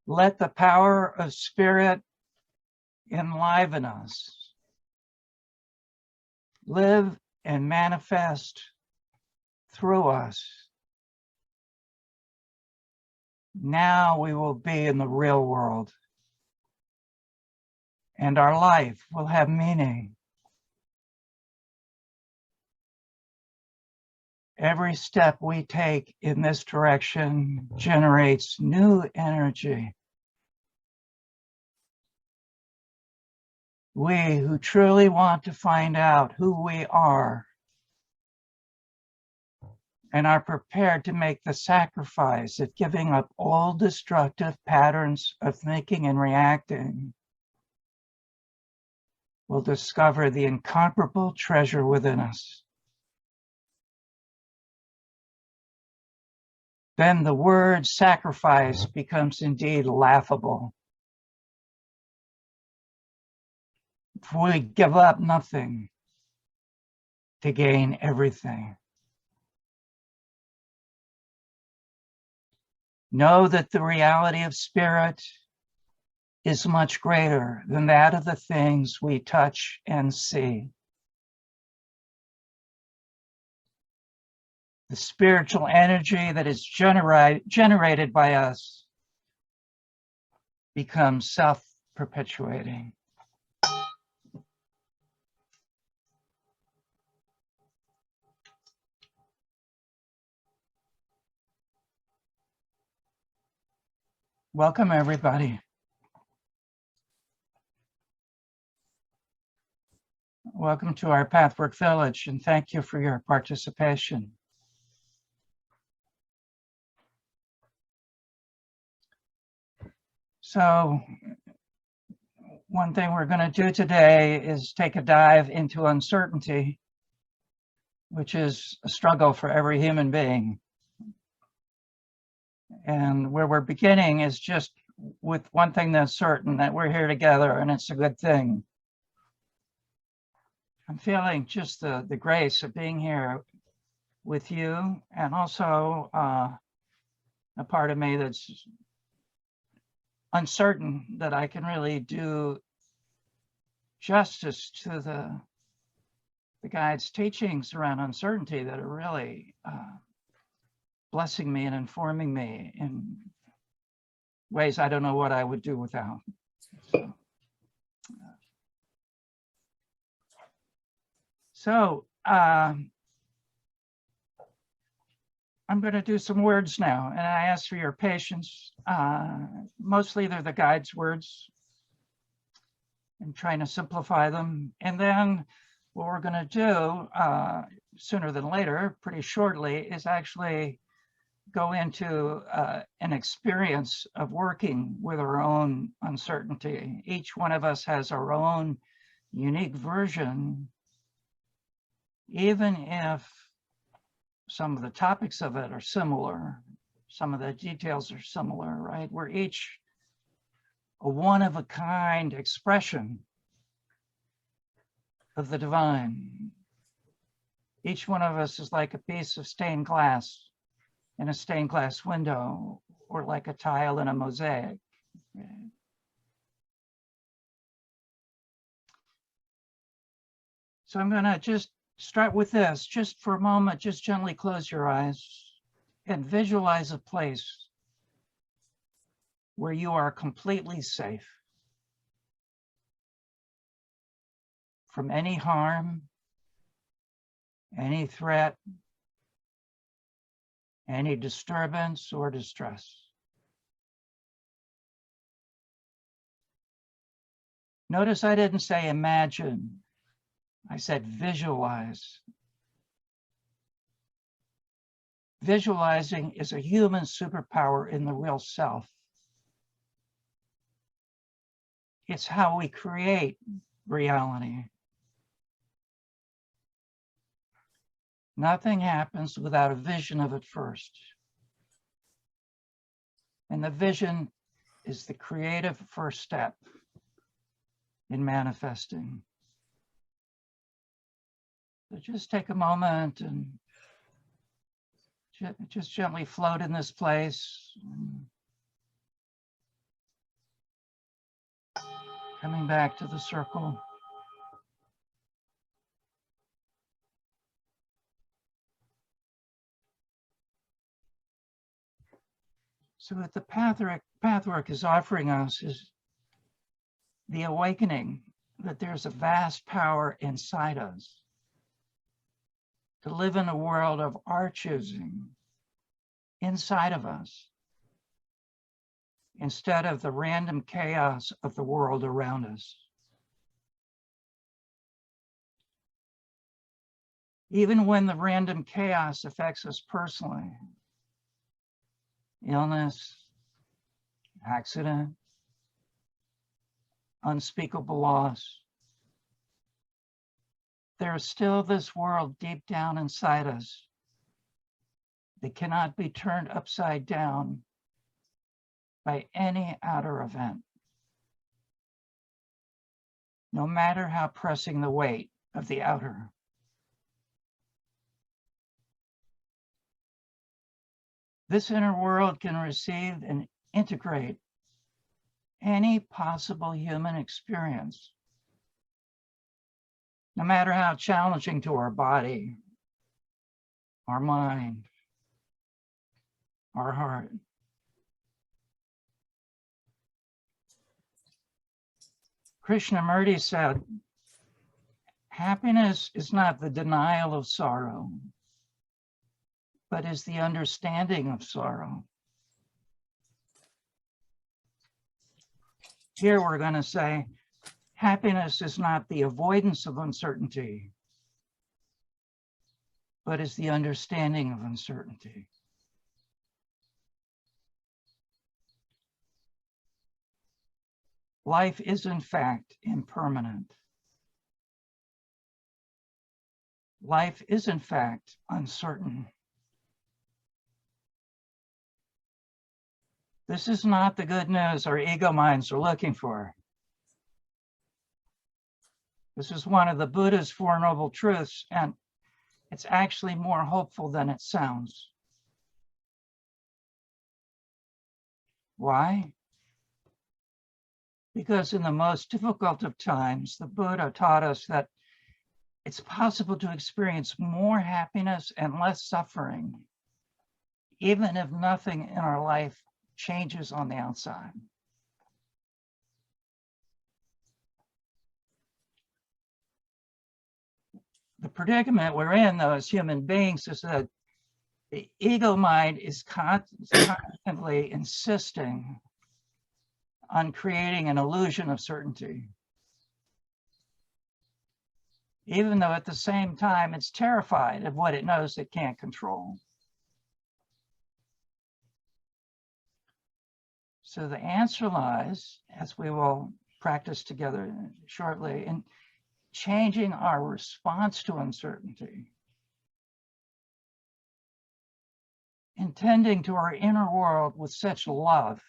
Let the power of spirit enliven us. Live and manifest through us. Now we will be in the real world, and our life will have meaning. Every step we take in this direction generates new energy. We who truly want to find out who we are and are prepared to make the sacrifice of giving up all destructive patterns of thinking and reacting will discover the incomparable treasure within us. Then the word sacrifice becomes indeed laughable. If we give up nothing to gain everything. Know that the reality of spirit is much greater than that of the things we touch and see. The spiritual energy that is generated by us becomes self-perpetuating. Welcome, everybody. Welcome to our Pathwork Village, and thank you for your participation. So, one thing we're going to do today is take a dive into uncertainty, which is a struggle for every human being. And where we're beginning is just with one thing that's certain, that we're here together, and it's a good thing. I'm feeling just the grace of being here with you, and also a part of me that's uncertain that I can really do justice to the guide's teachings around uncertainty that are really blessing me and informing me in ways I don't know what I would do without. So I'm going to do some words now, and I ask for your patience. Mostly they're the guide's words. I'm trying to simplify them. And then what we're going to do sooner than later, pretty shortly, is actually go into an experience of working with our own uncertainty. Each one of us has our own unique version, even if some of the topics of it are similar, some of the details are similar, right? We're each a one-of-a-kind expression of the divine. Each one of us is like a piece of stained glass in a stained glass window, or like a tile in a mosaic. So I'm going to just start with this. Just for a moment, just gently close your eyes and visualize a place where you are completely safe from any harm, any threat, any disturbance or distress. Notice I didn't say imagine, I said visualize. Visualizing is a human superpower in the real self. It's how we create reality. Nothing happens without a vision of it first. And the vision is the creative first step in manifesting. So just take a moment and just gently float in this place. Coming back to the circle. So what the pathwork is offering us is the awakening that there's a vast power inside us to live in a world of our choosing inside of us instead of the random chaos of the world around us. Even when the random chaos affects us personally, illness, accident, unspeakable loss, there is still this world deep down inside us that cannot be turned upside down by any outer event, no matter how pressing the weight of the outer. This inner world can receive and integrate any possible human experience, no matter how challenging to our body, our mind, our heart. Krishnamurti said, happiness is not the denial of sorrow, but is the understanding of sorrow. Here we're going to say, happiness is not the avoidance of uncertainty, but is the understanding of uncertainty. Life is, in fact, impermanent. Life is, in fact, uncertain. This is not the good news our ego minds are looking for. This is one of the Buddha's Four Noble Truths, and it's actually more hopeful than it sounds. Why? Because in the most difficult of times, the Buddha taught us that it's possible to experience more happiness and less suffering, even if nothing in our life changes on the outside. The predicament we're in, though, as human beings, is that the ego mind is constantly insisting on creating an illusion of certainty, even though at the same time it's terrified of what it knows it can't control. So the answer lies, as we will practice together shortly, in changing our response to uncertainty, in tending to our inner world with such love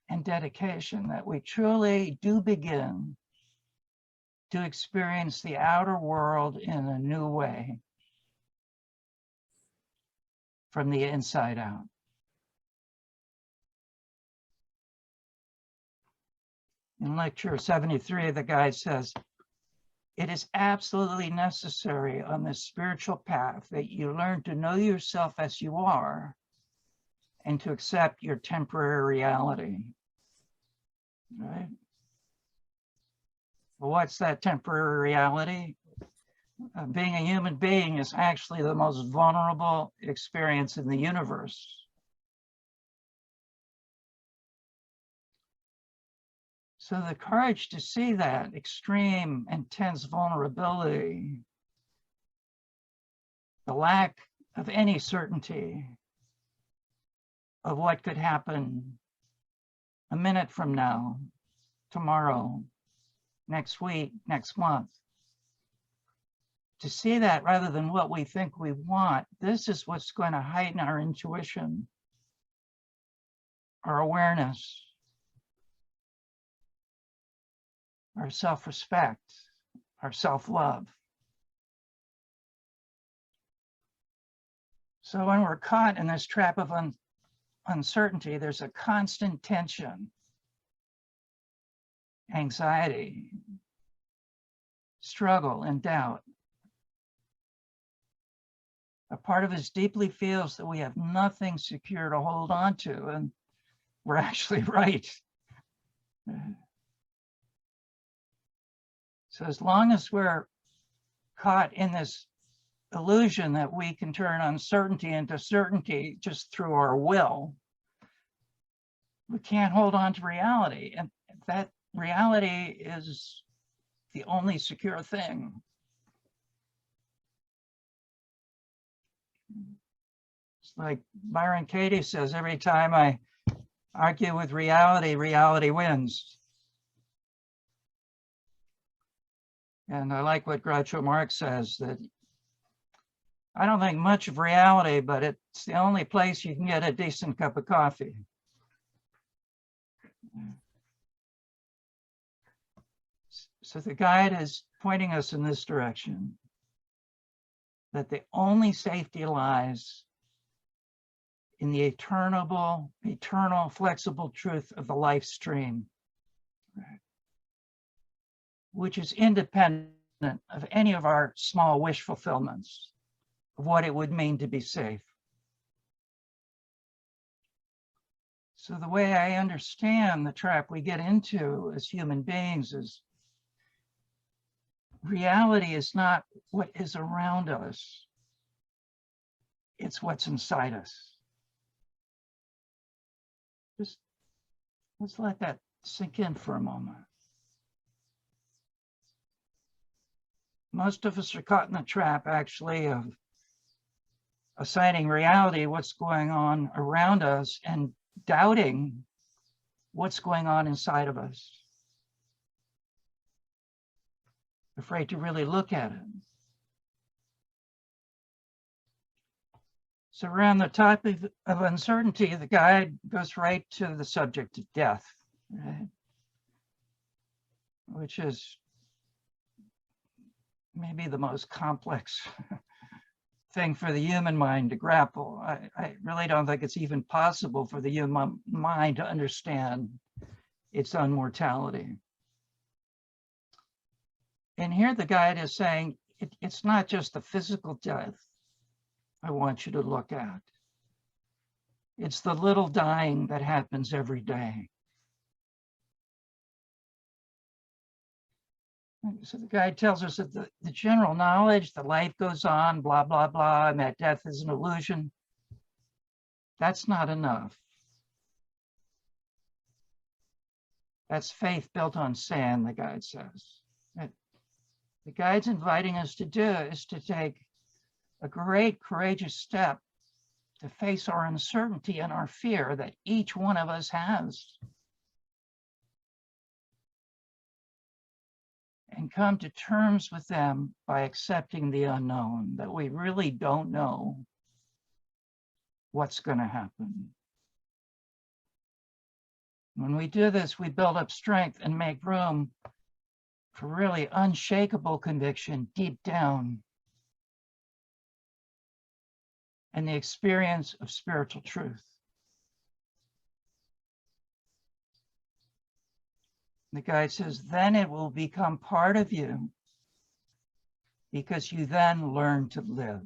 and dedication that we truly do begin to experience the outer world in a new way, from the inside out. In lecture 73, the guide says, it is absolutely necessary on this spiritual path that you learn to know yourself as you are and to accept your temporary reality, right? Well, what's that temporary reality? Being a human being is actually the most vulnerable experience in the universe. So the courage to see that extreme, intense vulnerability, the lack of any certainty of what could happen a minute from now, tomorrow, next week, next month. To see that rather than what we think we want, this is what's going to heighten our intuition, our awareness, our self-respect, our self-love. So when we're caught in this trap of uncertainty, there's a constant tension anxiety, struggle, and doubt. A part of us deeply feels that we have nothing secure to hold on to, and we're actually right. So as long as we're caught in this illusion that we can turn uncertainty into certainty just through our will, we can't hold on to reality. And that reality is the only secure thing. It's like Byron Katie says, every time I argue with reality, reality wins. And I like what Groucho Marx says, that I don't think much of reality, but it's the only place you can get a decent cup of coffee. So the guide is pointing us in this direction, that the only safety lies in the eternal, flexible truth of the life stream, which is independent of any of our small wish fulfillments of what it would mean to be safe. So the way I understand the trap we get into as human beings is reality is not what is around us, it's what's inside us. Just let's let that sink in for a moment. Most of us are caught in the trap, actually, of assigning reality what's going on around us and doubting what's going on inside of us. Afraid to really look at it. So around the topic of uncertainty, the guide goes right to the subject of death, right? Which is maybe the most complex thing for the human mind to grapple. I really don't think it's even possible for the human mind to understand its own mortality. And here the guide is saying, it's not just the physical death I want you to look at. It's the little dying that happens every day. So the guide tells us that the general knowledge that life goes on, blah, blah, blah, and that death is an illusion, that's not enough. That's faith built on sand, the guide says. The guide's inviting us to do is to take a great courageous step to face our uncertainty and our fear that each one of us has, and come to terms with them by accepting the unknown, that we really don't know what's going to happen. When we do this, we build up strength and make room for really unshakable conviction deep down and the experience of spiritual truth. The guide says, then it will become part of you because you then learn to live.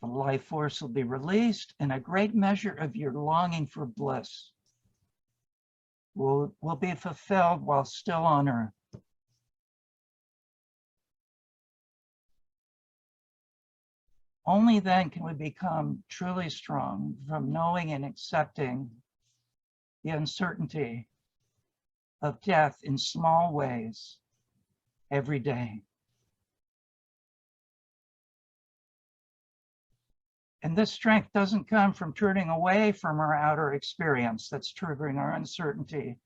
The life force will be released, and a great measure of your longing for bliss will be fulfilled while still on earth. Only then can we become truly strong from knowing and accepting the uncertainty of death in small ways every day. And this strength doesn't come from turning away from our outer experience that's triggering our uncertainty,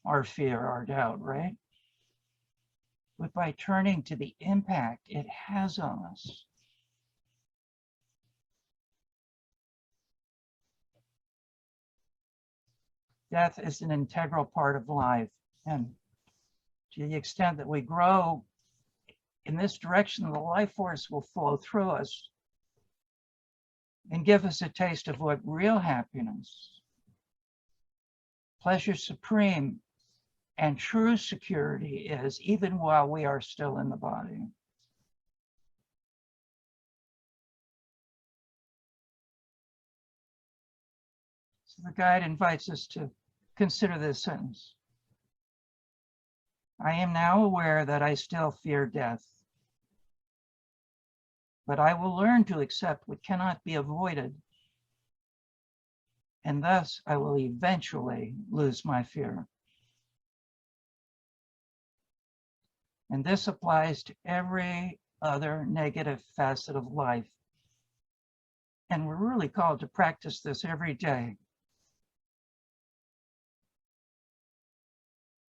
our fear, our doubt, right? But by turning to the impact it has on us. Death is an integral part of life. And to the extent that we grow in this direction, the life force will flow through us and give us a taste of what real happiness pleasure supreme and true security is, even while we are still in the body. So the guide invites us to consider this sentence. I am now aware that I still fear death, but I will learn to accept what cannot be avoided, and thus I will eventually lose my fear. And this applies to every other negative facet of life. And we're really called to practice this every day.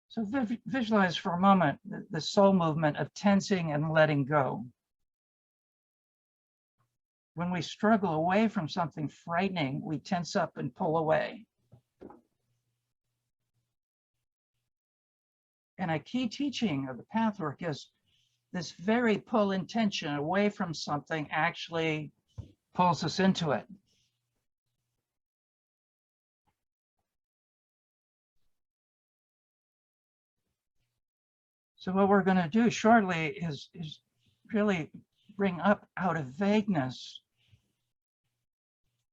So visualize for a moment the soul movement of tensing and letting go. When we struggle away from something frightening, we tense up and pull away. And a key teaching of the Pathwork is this very pull and tension away from something actually pulls us into it. So what we're going to do shortly is really bring up out of vagueness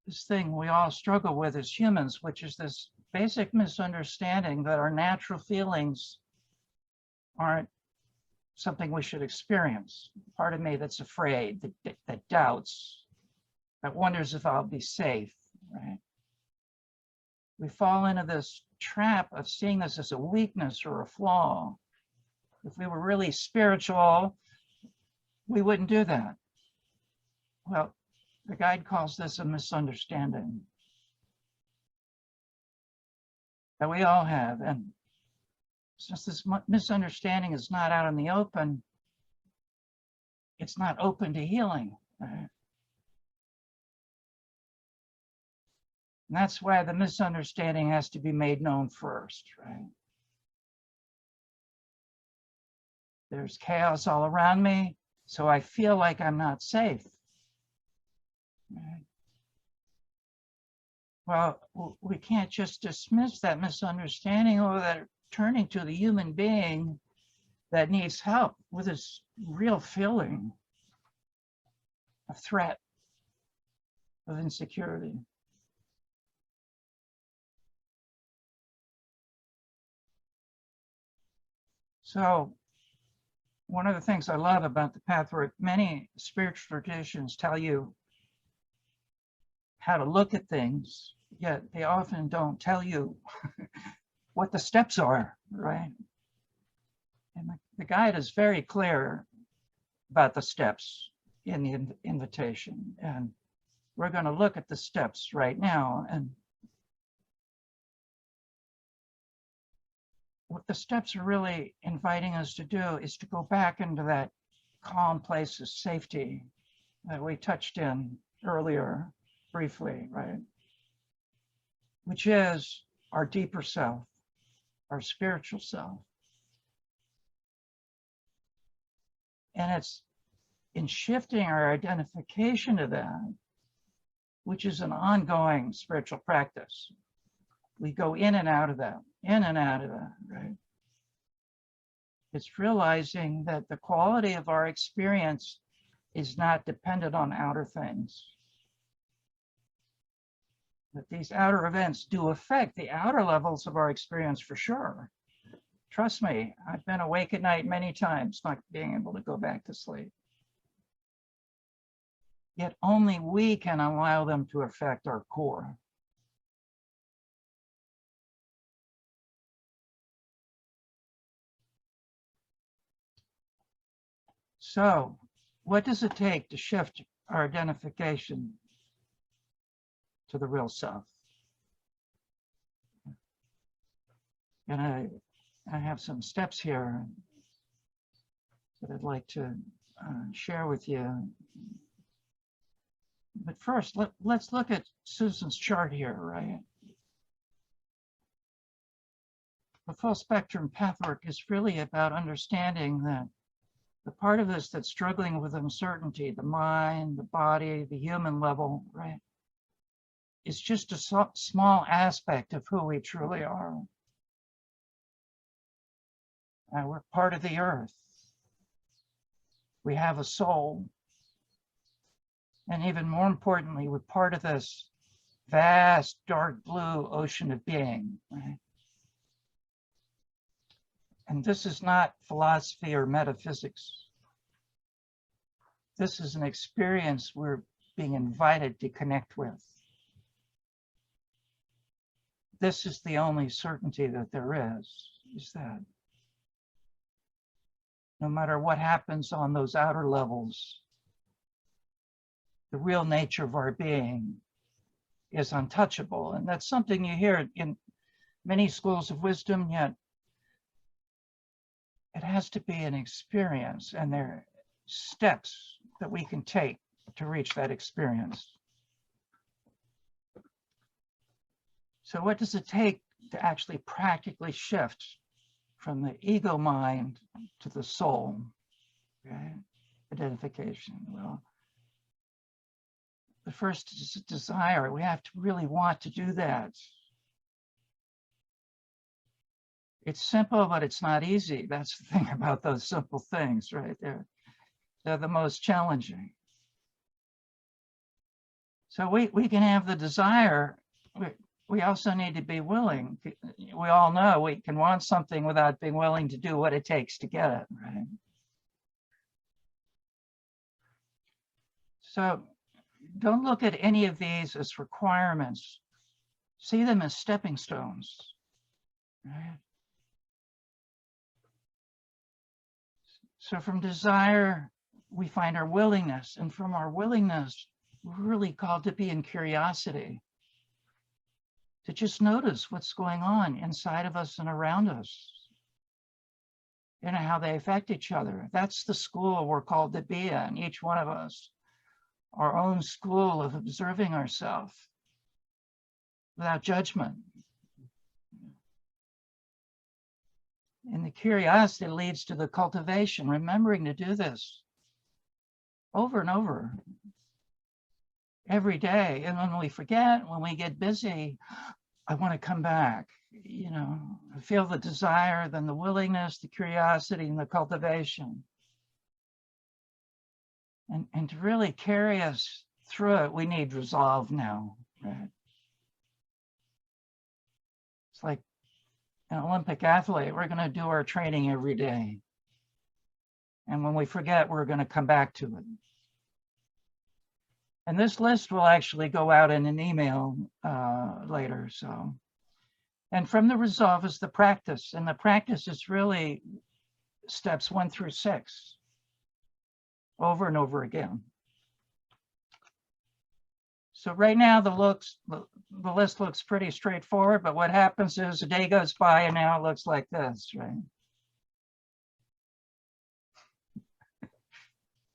this thing we all struggle with as humans, which is this basic misunderstanding that our natural feelings aren't something we should experience. Part of me that's afraid, that doubts, that wonders if I'll be safe, right? We fall into this trap of seeing this as a weakness or a flaw. If we were really spiritual, we wouldn't do that. Well, the guide calls this a misunderstanding that we all have. And since this misunderstanding is not out in the open, it's not open to healing. Right? And that's why the misunderstanding has to be made known first, right? There's chaos all around me, so I feel like I'm not safe. Right? Well, we can't just dismiss that misunderstanding or that turning to the human being that needs help with this real feeling of threat, of insecurity. So one of the things I love about the Pathwork, many spiritual traditions tell you how to look at things, yet they often don't tell you what the steps are, right? And the guide is very clear about the steps in the invitation. And we're going to look at the steps right now. And what the steps are really inviting us to do is to go back into that calm place of safety that we touched in earlier briefly, right? Which is our deeper self, our spiritual self. And it's in shifting our identification to that, which is an ongoing spiritual practice. We go in and out of that, right? It's realizing that the quality of our experience is not dependent on outer things. That these outer events do affect the outer levels of our experience for sure. Trust me, I've been awake at night many times, not being able to go back to sleep. Yet only we can allow them to affect our core. So, what does it take to shift our identification to the real self? And I have some steps here that I'd like to share with you. But first, let's look at Susan's chart here, right? The full spectrum pathwork is really about understanding that the part of us that's struggling with uncertainty, the mind, the body, the human level, right? It's just a small aspect of who we truly are. We're part of the earth. We have a soul. And even more importantly, we're part of this vast, dark blue ocean of being, right? And this is not philosophy or metaphysics. This is an experience we're being invited to connect with. This is the only certainty that there is that no matter what happens on those outer levels, the real nature of our being is untouchable. And that's something you hear in many schools of wisdom, yet it has to be an experience, and there are steps that we can take to reach that experience. So what does it take to actually practically shift from the ego mind to the soul? Okay? Identification. Well, the first is desire. We have to really want to do that. It's simple, but it's not easy. That's the thing about those simple things, right? They're the most challenging. So we can have the desire. We also need to be willing. We all know we can want something without being willing to do what it takes to get it, right? So don't look at any of these as requirements. See them as stepping stones, right? So from desire, we find our willingness, and from our willingness, we're really called to be in curiosity, to just notice what's going on inside of us and around us, and how they affect each other. That's the school we're called to be in, each one of us, our own school of observing ourselves without judgment. And the curiosity leads to the cultivation, remembering to do this over and over every day. And when we forget, when we get busy, I want to come back, you know, I feel the desire, then the willingness, the curiosity, and the cultivation. And to really carry us through it, we need resolve now, right? It's like an Olympic athlete. We're going to do our training every day. And when we forget, we're going to come back to it. And this list will actually go out in an email later. So, and from the resolve is the practice. And the practice is really steps 1 through 6, over and over again. So right now the list looks pretty straightforward, but what happens is a day goes by and now it looks like this, right?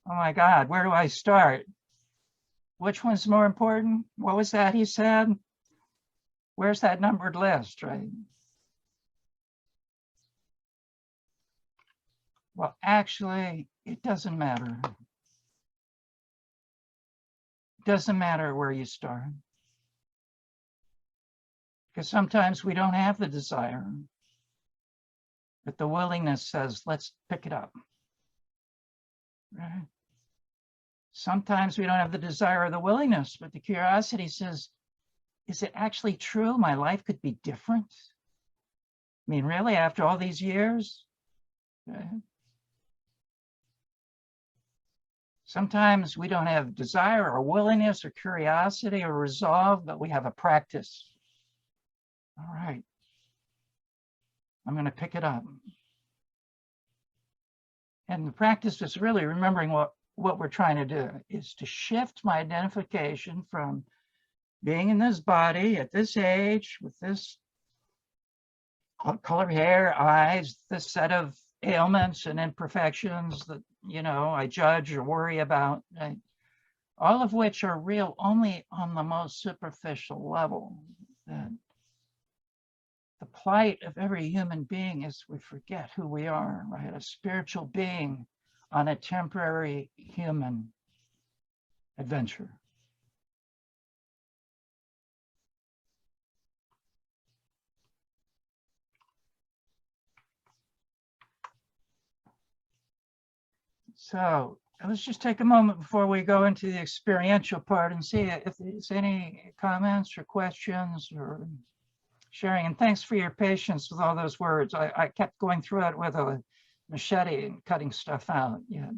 Oh my God, where do I start? Which one's more important? What was that he said? Where's that numbered list, right? Well, actually, it doesn't matter. It doesn't matter where you start. Because sometimes we don't have the desire, but the willingness says, let's pick it up. Right? Sometimes we don't have the desire or the willingness, but the curiosity says, is it actually true? My life could be different? I mean, really, after all these years? Right? Sometimes we don't have desire or willingness or curiosity or resolve, but we have a practice. All right, I'm going to pick it up. And the practice is really remembering what we're trying to do is to shift my identification from being in this body at this age with this color hair, eyes, this set of ailments and imperfections that, you know, I judge or worry about, right? All of which are real only on the most superficial level. That the plight of every human being is we forget who we are, right? A spiritual being on a temporary human adventure. So let's just take a moment before we go into the experiential part and see if there's any comments or questions or sharing. And thanks for your patience with all those words. I kept going through it with a machete and cutting stuff out. Yeah.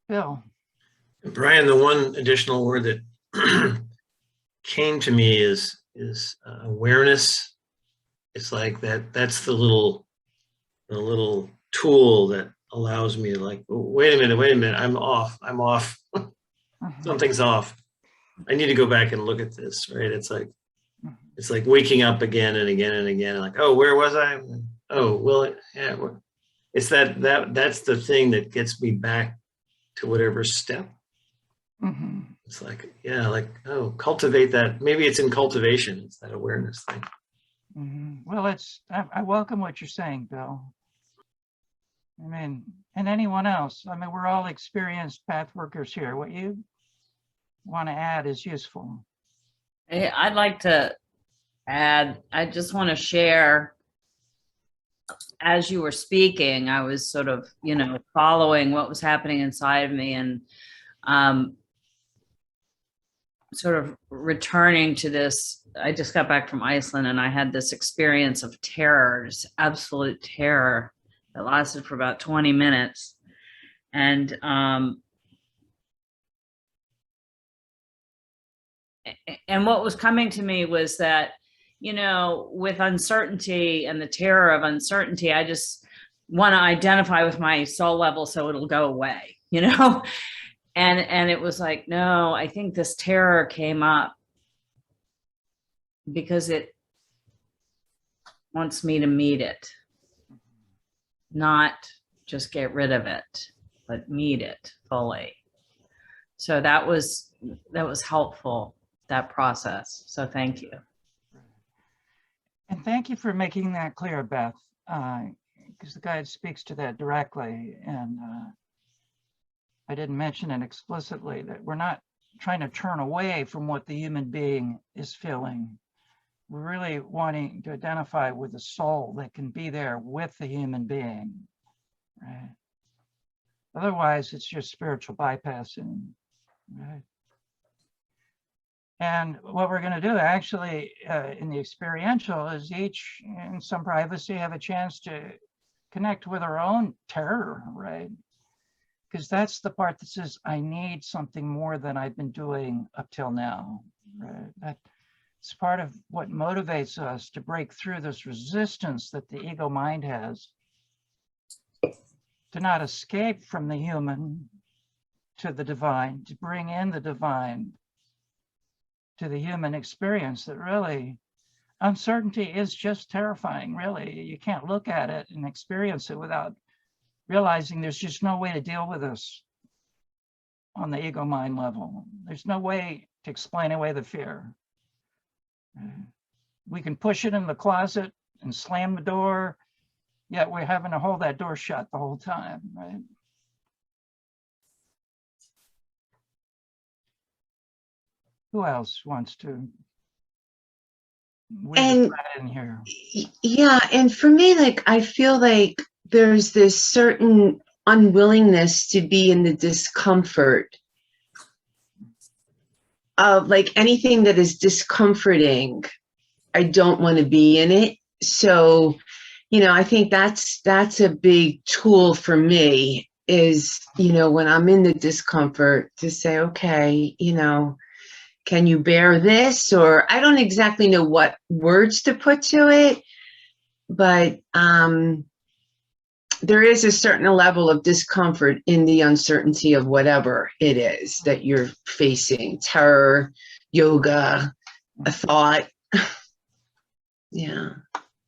Bill. Brian, the one additional word that came to me is awareness. It's like that's the little tool that allows me to like, oh, wait a minute, I'm off. Something's off. I need to go back and look at this, right? It's like waking up again and again and again. Like, oh, where was I? Oh, well, yeah. It's that's the thing that gets me back to whatever step. Mm-hmm. It's like, yeah, like, oh, cultivate that. Maybe it's in cultivation. It's that awareness thing. Mm-hmm. Well, I welcome what you're saying, Bill. I mean, and anyone else. I mean, we're all experienced path workers here. What you want to add is useful. I'd like to add, I just want to share, as you were speaking, I was sort of, following what was happening inside of me and sort of returning to this. I just got back from Iceland and I had this experience of terror, just absolute terror that lasted for about 20 minutes. And what was coming to me was that, with uncertainty and the terror of uncertainty, I just want to identify with my soul level so it'll go away, And it was like, no, I think this terror came up because it wants me to meet it, not just get rid of it, but meet it fully. So that was helpful, that process. So thank you. And thank you for making that clear, Beth, because the guide speaks to that directly. And I didn't mention it explicitly, that we're not trying to turn away from what the human being is feeling. We're really wanting to identify with the soul that can be there with the human being, right? Otherwise, it's just spiritual bypassing, right? And what we're going to do actually in the experiential is each, in some privacy, have a chance to connect with our own terror, right? Because that's the part that says, I need something more than I've been doing up till now, right? That's part of what motivates us to break through this resistance that the ego mind has to not escape from the human to the divine, to bring in the divine to the human experience. That really, uncertainty is just terrifying, really. You can't look at it and experience it without realizing there's just no way to deal with this on the ego mind level. There's no way to explain away the fear. We can push it in the closet and slam the door, yet we're having to hold that door shut the whole time, right? Who else wants to weave that in here? Yeah, and for me, like, I feel like there's this certain unwillingness to be in the discomfort of, like, anything that is discomforting. I don't want to be in it. So, I think that's a big tool for me is, when I'm in the discomfort, to say, okay, can you bear this? Or I don't exactly know what words to put to it, but there is a certain level of discomfort in the uncertainty of whatever it is that you're facing, terror, yoga, a thought. Yeah.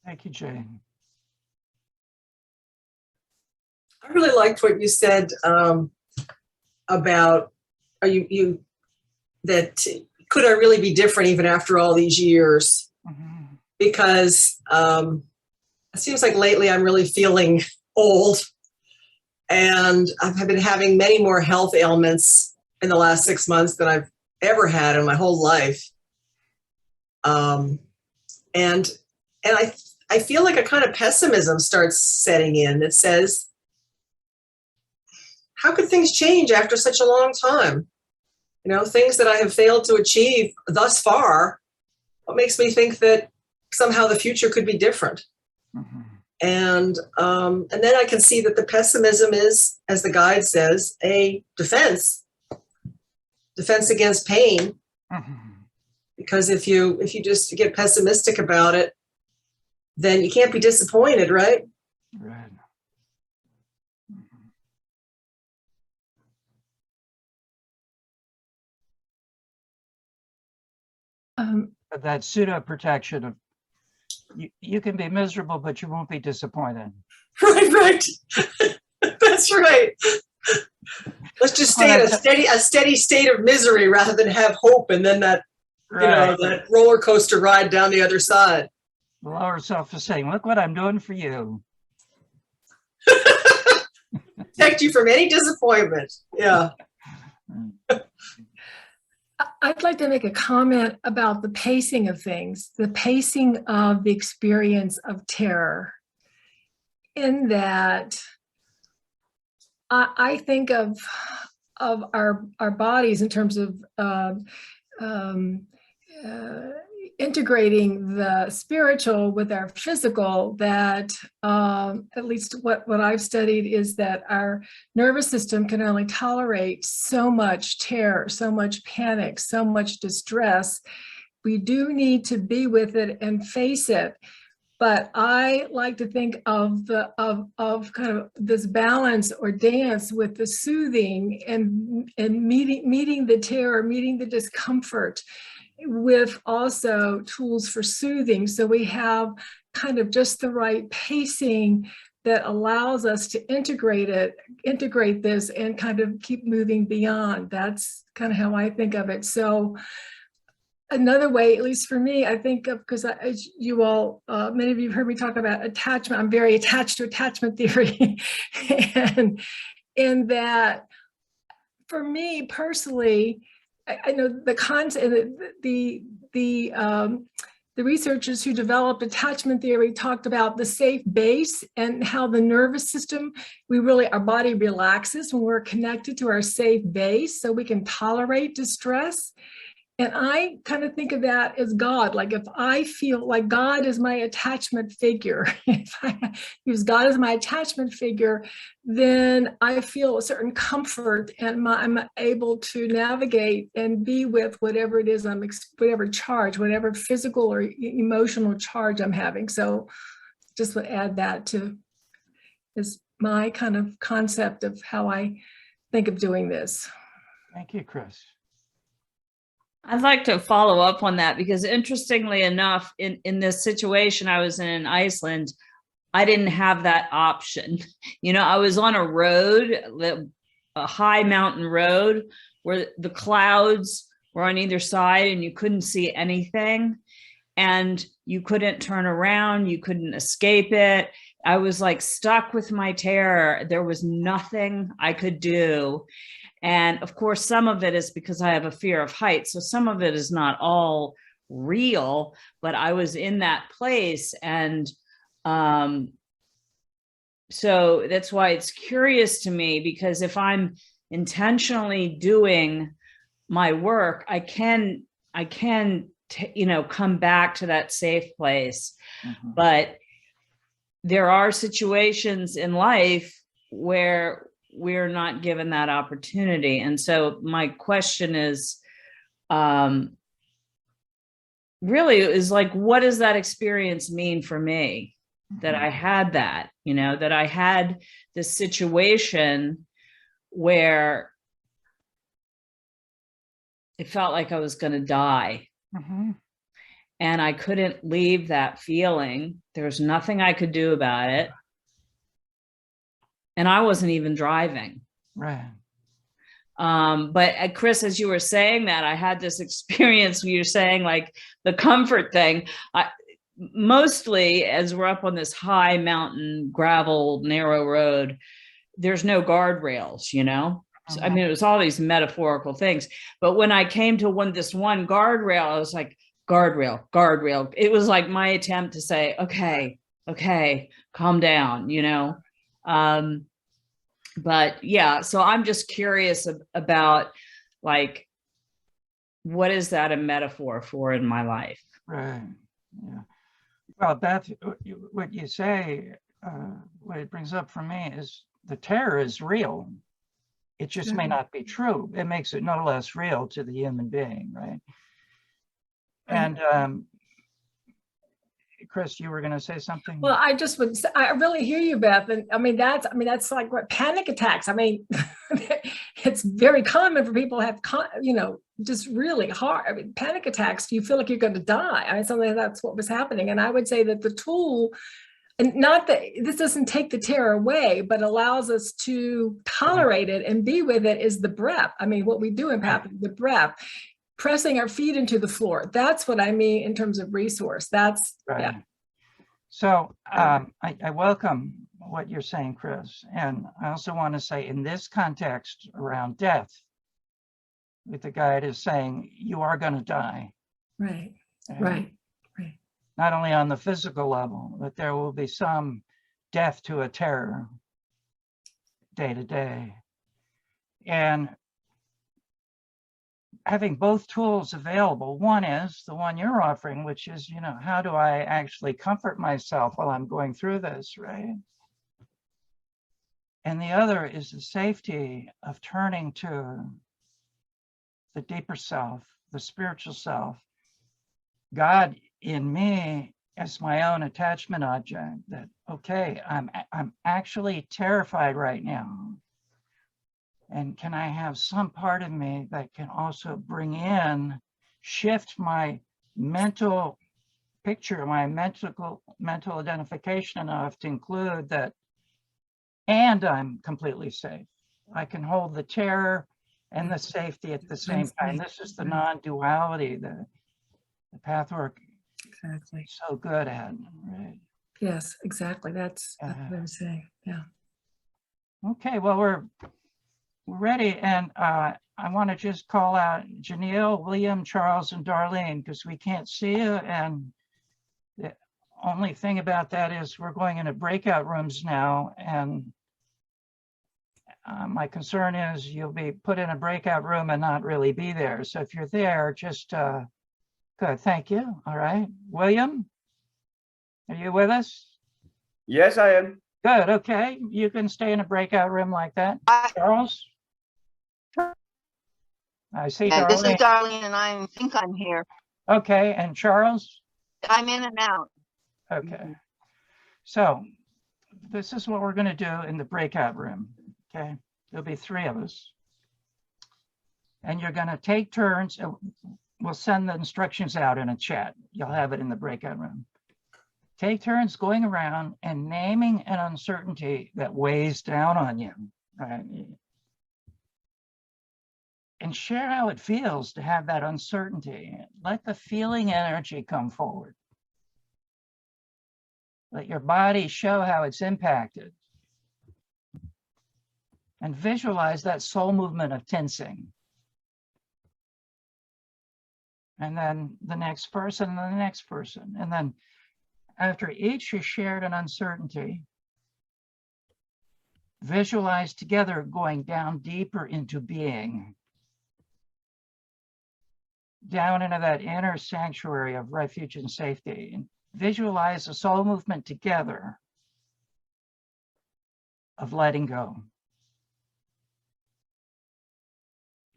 Thank you, Jane. I really liked what you said about that could I really be different even after all these years? Mm-hmm. Because it seems like lately I'm really feeling old, and I've been having many more health ailments in the last 6 months than I've ever had in my whole life. And I feel like a kind of pessimism starts setting in that says, how could things change after such a long time? You know, things that I have failed to achieve thus far, what makes me think that somehow the future could be different? Mhm. And then I can see that the pessimism is, as the guide says, a defense against pain. Mhm. Because if you just get pessimistic about it, then you can't be disappointed, right? Right. Mhm. But that pseudo protection of you can be miserable, but you won't be disappointed. Right. That's right. Let's just stay in a steady state of misery rather than have hope and then that, Right. that roller coaster ride down the other side. The lower self is saying, look what I'm doing for you. Protect you from any disappointment. Yeah. I'd like to make a comment about the pacing of things, the pacing of the experience of terror. In that, I think of our bodies in terms of integrating the spiritual with our physical, that at least what I've studied is that our nervous system can only tolerate so much terror, so much panic, so much distress. We do need to be with it and face it. But I like to think of kind of this balance or dance with the soothing and meeting the terror, meeting the discomfort, with also tools for soothing. So we have kind of just the right pacing that allows us to integrate this and kind of keep moving beyond. That's kind of how I think of it. So another way, at least for me, I think of, because as you all, many of you have heard me talk about attachment. I'm very attached to attachment theory. And in that, for me personally, I know the concept, the researchers who developed attachment theory talked about the safe base and how the nervous system, our body relaxes when we're connected to our safe base so we can tolerate distress. And I kind of think of that as God. Like if I feel like God is my attachment figure, if I use God as my attachment figure, then I feel a certain comfort and I'm able to navigate and be with whatever it is whatever charge, whatever physical or emotional charge I'm having. So just would add that to is my kind of concept of how I think of doing this. Thank you, Chris. I'd like to follow up on that because interestingly enough, in this situation I was in Iceland, I didn't have that option. I was on a road, a high mountain road where the clouds were on either side and you couldn't see anything and you couldn't turn around, you couldn't escape it. I was like stuck with my terror. There was nothing I could do. And of course, some of it is because I have a fear of heights. So some of it is not all real, but I was in that place. And so that's why it's curious to me, because if I'm intentionally doing my work, I can come back to that safe place. Mm-hmm. But there are situations in life where we're not given that opportunity. And so my question is, really is like, what does that experience mean for me? That I had that, that I had this situation where it felt like I was going to die. Mm-hmm. And I couldn't leave that feeling. There was nothing I could do about it. And I wasn't even driving. Right. But Chris, as you were saying that, I had this experience where you're saying like the comfort thing. Mostly as we're up on this high mountain, gravel, narrow road, there's no guardrails, So, I mean, it was all these metaphorical things. But when I came to this one guardrail, I was like, guardrail. It was like my attempt to say, okay, okay, calm down, you know? But yeah, so I'm just curious about like, what is that a metaphor for in my life? Right. Yeah. Well, Beth, what you say, what it brings up for me is the terror is real. It just may not be true. It makes it no less real to the human being, right? And Chris, you were going to say something? Well, I just would say, I really hear you, Beth. And that's like what panic attacks. I mean, it's very common for people to have, just really hard. I mean, panic attacks, you feel like you're going to die. I mean, something that's what was happening. And I would say that the tool, and not that this doesn't take the terror away, but allows us to tolerate it and be with it, is the breath. I mean, what we do in Pathwork, the breath, pressing our feet into the floor. That's what I mean in terms of resource. That's right. Yeah. So I welcome what you're saying, Chris. And I also want to say, in this context around death, with the guide is saying, you are going to die. Right. And Right. not only on the physical level, but there will be some death to a terror day to day. And having both tools available, one is the one you're offering, which is, how do I actually comfort myself while I'm going through this, right? And the other is the safety of turning to the deeper self, the spiritual self, God in me as my own attachment object. That, okay, I'm actually terrified right now. And can I have some part of me that can also shift my mental picture, my mental identification enough to include that, and I'm completely safe. I can hold the terror and the safety at the same time. This is the non-duality that the Pathwork is so good at, right? Yes, exactly. That's what I'm saying. Yeah. Okay, well, we're ready. And I want to just call out Janelle, William, Charles, and Darlene, because we can't see you. And the only thing about that is we're going into breakout rooms now. And my concern is you'll be put in a breakout room and not really be there. So if you're there, just good. Thank you. All right. William, are you with us? Yes, I am. Good. Okay. You can stay in a breakout room like that. Charles? I see And this is Darlene. Darlene, and I think I'm here. Okay. And Charles? I'm in and out. Okay. So this is what we're going to do in the breakout room. Okay. There'll be 3 of us. And you're going to take turns. We'll send the instructions out in a chat. You'll have it in the breakout room. Take turns going around and naming an uncertainty that weighs down on you, right? And share how it feels to have that uncertainty. Let the feeling energy come forward. Let your body show how it's impacted. And visualize that soul movement of tensing. And then the next person, and the next person. And then after each has shared an uncertainty, visualize together going down deeper into being. Down into that inner sanctuary of refuge and safety. And visualize the soul movement together of letting go.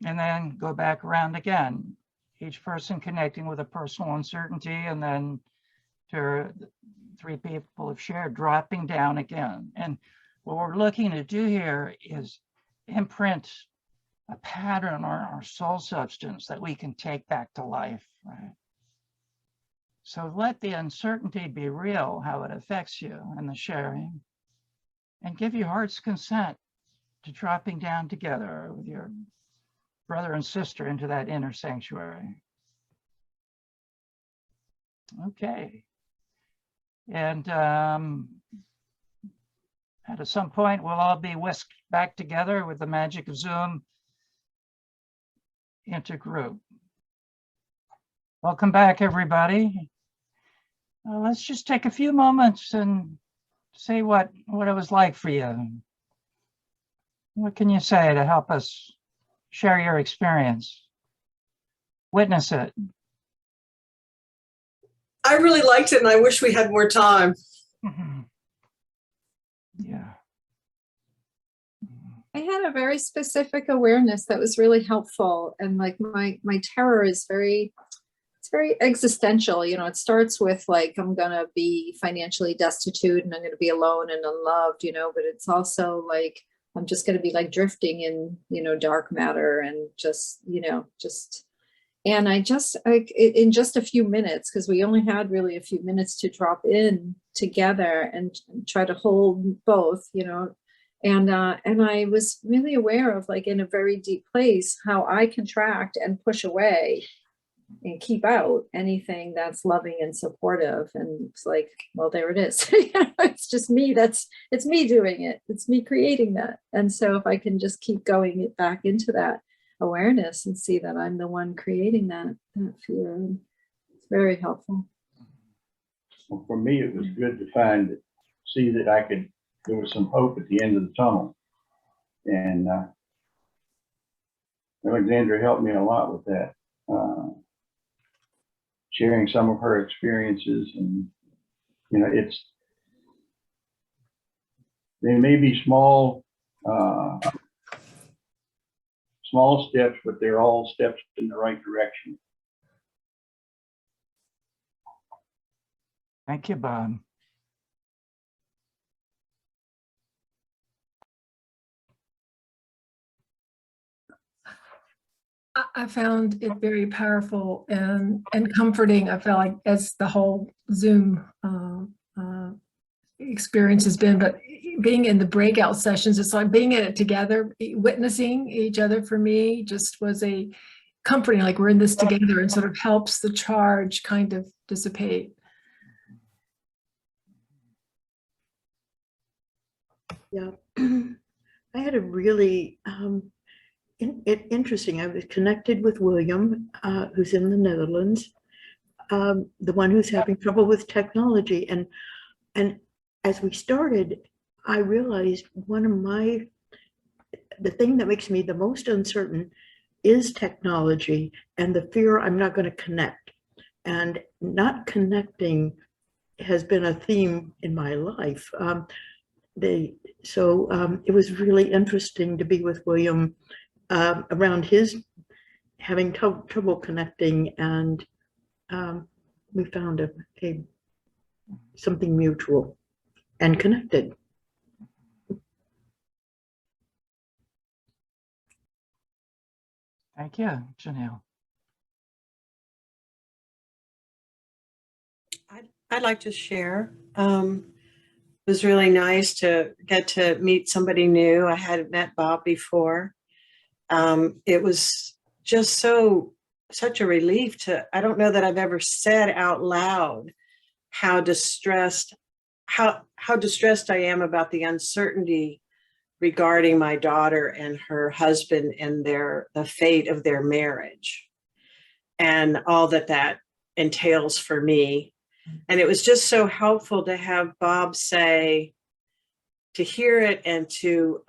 And then go back around again. Each person connecting with a personal uncertainty, and then to 3 people have shared, dropping down again. And what we're looking to do here is imprint a pattern on our soul substance that we can take back to life, right? So let the uncertainty be real, how it affects you and the sharing, and give your heart's consent to dropping down together with your brother and sister into that inner sanctuary. Okay. And at some point, we'll all be whisked back together with the magic of Zoom into group. Welcome back, everybody. let's just take a few moments and say what it was like for you. What can you say to help us share your experience? Witness it. I really liked it and I wish we had more time. Yeah. I had a very specific awareness that was really helpful. And like my terror is it's very existential. You know, it starts with like, I'm going to be financially destitute and I'm going to be alone and unloved, you know, but it's also like, I'm just going to be like drifting in, you know, dark matter and just, you know, and I just, like in just a few minutes, because we only had really a few minutes to drop in together and try to hold both, you know, and I was really aware of, like, in a very deep place, how I contract and push away and keep out anything that's loving and supportive. And it's like, well, there it is. It's just me. It's me doing it. It's me creating that. And so if I can just keep going it back into that awareness and see that I'm the one creating that fear, it's very helpful. Well, for me, it was good to see that there was some hope at the end of the tunnel. And Alexandra helped me a lot with that. Sharing some of her experiences, and you know, they may be small steps, but they're all steps in the right direction. Thank you, Bob. I found it very powerful and comforting. I felt like, as the whole Zoom experience has been, but being in the breakout sessions, it's like being in it together, witnessing each other, for me just was a comforting, like we're in this together, and sort of helps the charge kind of dissipate. Yeah, I had a really interesting. I was connected with William, who's in the Netherlands, the one who's having trouble with technology. And as we started, I realized the thing that makes me the most uncertain is technology and the fear I'm not going to connect. And not connecting has been a theme in my life. It was really interesting to be with William around his having trouble connecting, and we found something mutual and connected. Thank you, Janelle. I'd like to share. It was really nice to get to meet somebody new. I hadn't met Bob before. It was just such a relief I don't know that I've ever said out loud how distressed I am about the uncertainty regarding my daughter and her husband and the fate of their marriage and all that entails for me. And it was just so helpful to have Bob to hear it, and to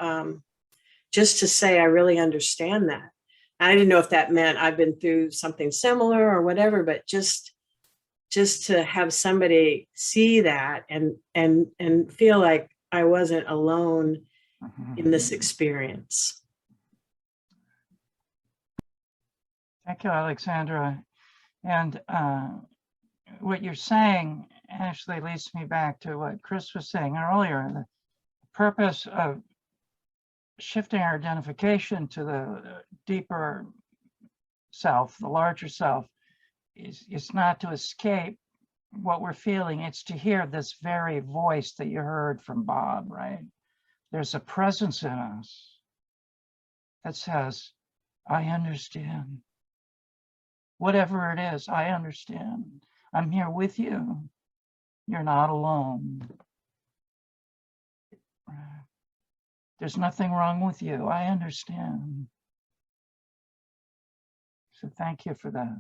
just to say, I really understand that. I didn't know if that meant I've been through something similar or whatever, but just to have somebody see that and feel like I wasn't alone in this experience. Thank you, Alexandra. And what you're saying actually leads me back to what Chris was saying earlier. The purpose of shifting our identification to the deeper self, the larger self, is not to escape what we're feeling. It's to hear this very voice that you heard from Bob, right? There's a presence in us that says, I understand. Whatever it is, I understand. I'm here with you. You're not alone. There's nothing wrong with you. I understand. So thank you for that.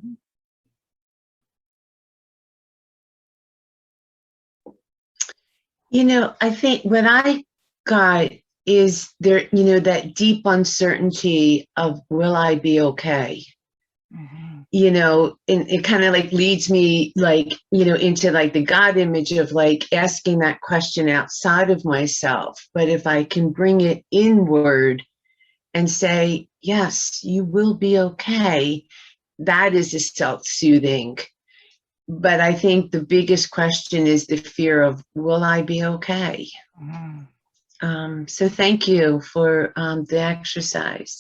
You know, I think what I got is there, you know, that deep uncertainty of will I be okay? You know, and it kind of like leads me like, you know, into like the God image of like asking that question outside of myself. But if I can bring it inward and say, yes, you will be okay, that is a self-soothing. But I think the biggest question is the fear of, will I be okay? So thank you for the exercise.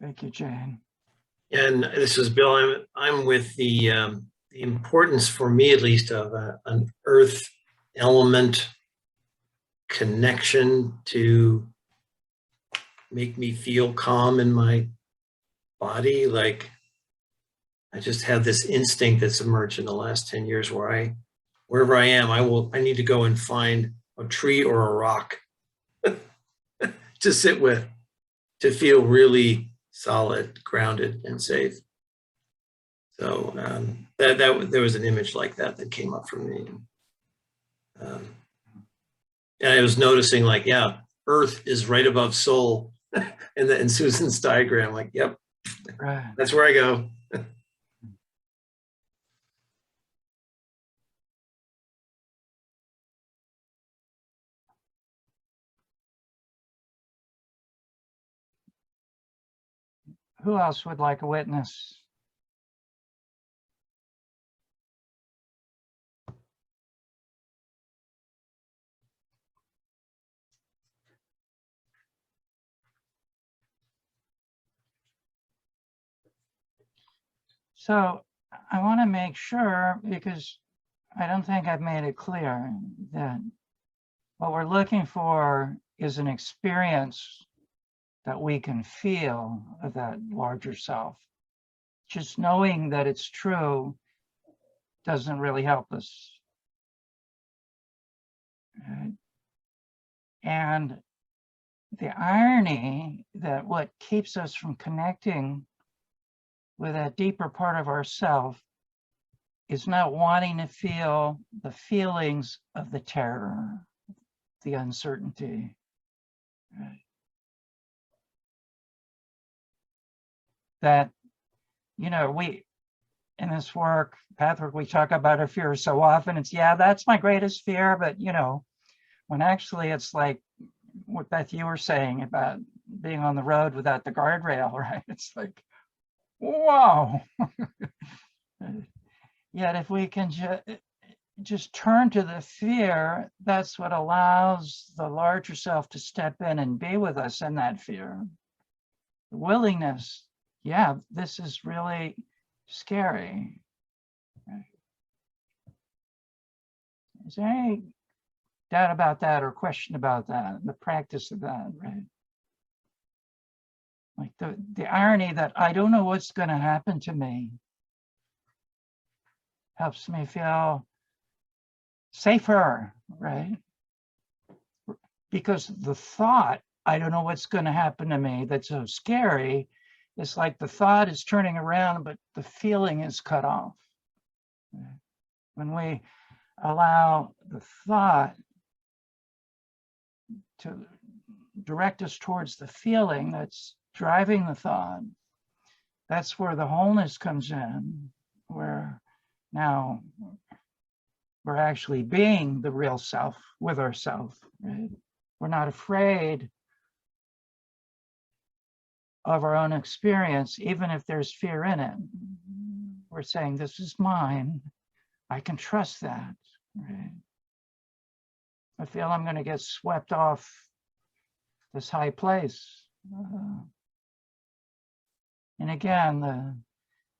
Thank you, Jane. And this is Bill. I'm with the importance, for me at least, of an earth element connection to make me feel calm in my body. Like I just have this instinct that's emerged in the last 10 years where wherever I am, I need to go and find a tree or a rock to sit with, to feel really solid, grounded, and safe. So there was an image like that came up for me. And I was noticing, like, yeah, earth is right above soul. in Susan's diagram, like, yep, right. That's where I go. Who else would like a witness? So I want to make sure, because I don't think I've made it clear, that what we're looking for is an experience that we can feel of that larger self. Just knowing that it's true doesn't really help us. And the irony that what keeps us from connecting with that deeper part of ourself is not wanting to feel the feelings of the terror, the uncertainty. That, you know, we, in this work, Pathwork, we talk about our fears so often. It's, yeah, that's my greatest fear. But, you know, when actually it's like what Beth, you were saying about being on the road without the guardrail, right? It's like, whoa. Yet if we can just turn to the fear, that's what allows the larger self to step in and be with us in that fear. The willingness, yeah, this is really scary. Is there any doubt about that or question about that, the practice of that, right? Like the irony that I don't know what's going to happen to me helps me feel safer, right? Because the thought, I don't know what's going to happen to me, that's so scary, it's like the thought is turning around, but the feeling is cut off. When we allow the thought to direct us towards the feeling that's driving the thought, that's where the wholeness comes in, where now we're actually being the real self with ourselves, right? We're not afraid of our own experience, even if there's fear in it. We're saying, this is mine. I can trust that, right? I feel I'm going to get swept off this high place. And again,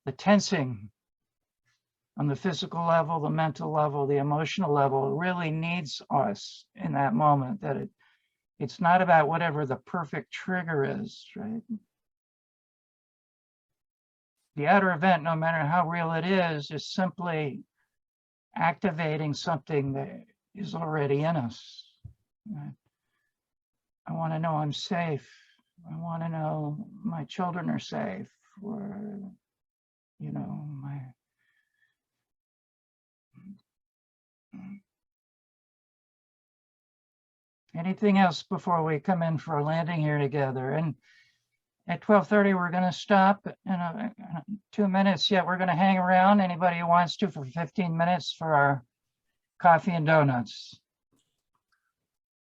the tensing on the physical level, the mental level, the emotional level really needs us in that moment, that it's not about whatever the perfect trigger is, right? The outer event, no matter how real it is simply activating something that is already in us. Right? I want to know I'm safe. I want to know my children are safe. for, you know, my anything else before we come in for a landing here together? And at 12:30, we're going to stop in 2 minutes. Yet we're going to hang around. Anybody who wants to for 15 minutes for our coffee and donuts.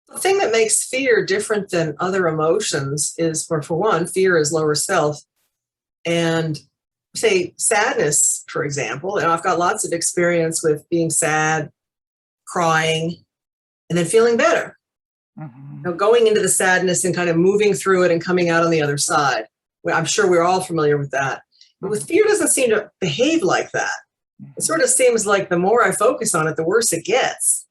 The thing that makes fear different than other emotions is, for one, fear is lower self. And say sadness, for example, and I've got lots of experience with being sad, crying, and then feeling better. Mhm. You know, going into the sadness and kind of moving through it and coming out on the other side. Well, I'm sure we're all familiar with that. But with fear, it doesn't seem to behave like that. It sort of seems like the more I focus on it, the worse it gets.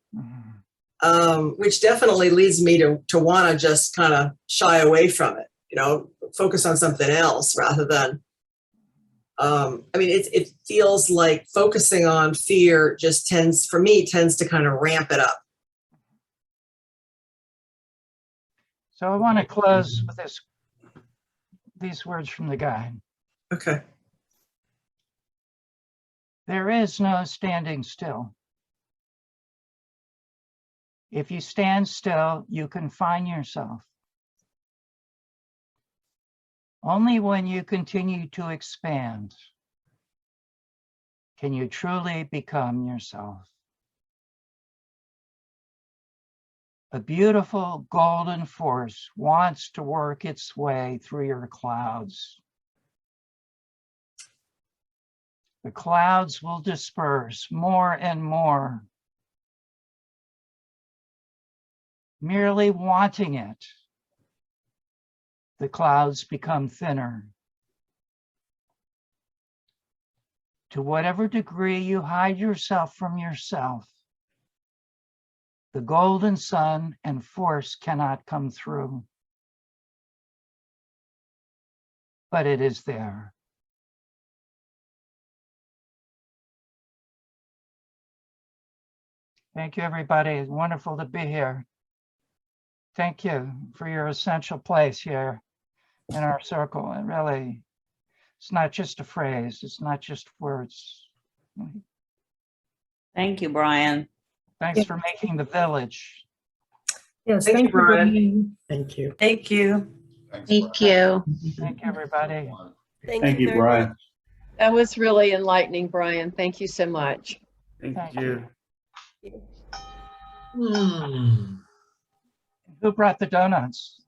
Which definitely leads me to want to just kind of shy away from it, you know, focus on something else rather than, I mean, it feels like focusing on fear just tends to kind of ramp it up. So I want to close with these words from the guide. Okay. There is no standing still. If you stand still, you confine yourself. Only when you continue to expand can you truly become yourself. A beautiful golden force wants to work its way through your clouds. The clouds will disperse more and more. Merely wanting it, the clouds become thinner. To whatever degree you hide yourself from yourself, the golden sun and force cannot come through. But it is there. Thank you, everybody. It's wonderful to be here. Thank you for your essential place here in our circle. And really, it's not just a phrase. It's not just words. Thank you, Brian. Thanks for making the village. Yes, Thank you, Brian. Thank you. Thank you. Thank you. Thank you, everybody. Thank you, Brian. That was really enlightening, Brian. Thank you so much. Thank you. Hmm. Who brought the donuts?